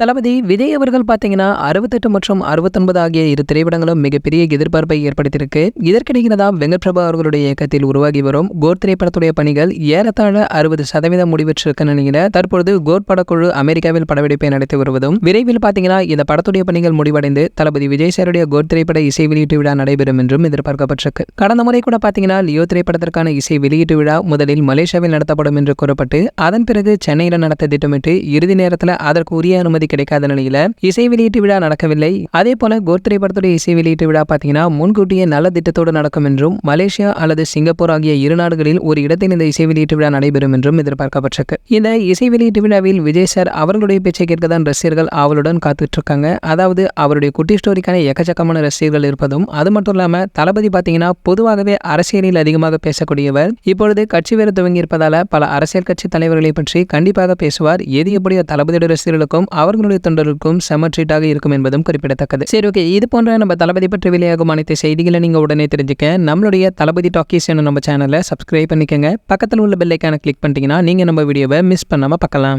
தளபதி விஜய் அவர்கள் பார்த்தீங்கன்னா 68 மற்றும் 69 ஆகிய இரு திரைப்படங்களும் மிகப்பெரிய எதிர்பார்ப்பை ஏற்படுத்தியிருக்கு. இதற்கிடையில் தான் வெங்கட் பிரபு அவர்களுடைய இயக்கத்தில் உருவாகி வரும் கோட் திரைப்படத்துடைய பணிகள் ஏறத்தாழ 60% முடிவெற்றிருக்க நிலையில தற்பொழுது கோட் படக்குழு அமெரிக்காவில் படப்பிடிப்பை நடத்தி வருவதும் விரைவில் பார்த்தீங்கன்னா இந்த படத்துடைய பணிகள் முடிவடைந்து தளபதி விஜய் சாருடைய கோட் திரைப்பட இசை வெளியீட்டு விழா நடைபெறும் என்றும் எதிர்பார்க்கப்பட்டிருக்கு. கடந்த முறை கூட பார்த்தீங்கன்னா லியோ திரைப்படத்திற்கான இசை வெளியீட்டு விழா முதலில் மலேசியாவில் நடத்தப்படும் என்று கூறப்பட்டு அதன் பிறகு சென்னையில் நடத்த திட்டமிட்டு இறுதி நேரத்தில் அதற்கு உரிய அனுமதி கிடைக்காத நிலையில இசை வெளியீட்டு விழா நடக்கவில்லை. அதே போல கோட் திரைப்படத்துடைய இசை வெளியீட்டு விழா பார்த்தீங்கன்னா முன்கூட்டியே நல்ல திட்டத்தோடு நடக்கும் என்றும் மலேசியா அல்லது சிங்கப்பூர் ஆகிய இரு நாடுகளில் ஒரு இடத்தில் இந்த இசை வெளியீட்டு விழா நடைபெறும் என்றும் எதிர்பார்க்கப்பட்டிருக்கு. இந்த இசை வெளியீட்டு விழாவில் விஜய் சார் அவர்களுடைய பேச்சை கேட்க தான் ரசிகர்கள் ஆவலுடன் காத்துட்டு இருக்காங்க. அதாவது அவருடைய குட்டி ஸ்டோரிக்கான எக்கச்சக்கமான ரசிகர்கள் இருப்பதும் அது மட்டும் இல்லாம தளபதி பார்த்தீங்கன்னா பொதுவாகவே அரசியலில் அதிகமாக பேசக்கூடியவர். இப்பொழுது கட்சி வேறு துவங்கி இருப்பதால பல அரசியல் கட்சி தலைவர்களை பற்றி கண்டிப்பாக பேசுவார். எது எப்படியோ தளபதியுடைய ரசிகர்களுக்கும் அவர்களுடைய தொண்டர்களுக்கும் செம ட்ரீட்டாக இருக்கும் என்பதும் குறிப்பிடத்தக்கது. சரி, ஓகே, இது போன்ற நம்ம தளபதி பற்றி வெளியாகும் அனைத்து செய்திகளை நீங்க உடனே தெரிஞ்சுக்க நம்மளுடைய தளபதி டாக்கீஸ் நம்ம சேனலை சப்ஸ்கிரைப் பண்ணிக்கங்க. பக்கத்தில் உள்ள பெல் ஐகானை கிளிக் பண்ணிட்டீங்கன்னா நீங்க நம்ம வீடியோவை மிஸ் பண்ணாம பார்க்கலாம்.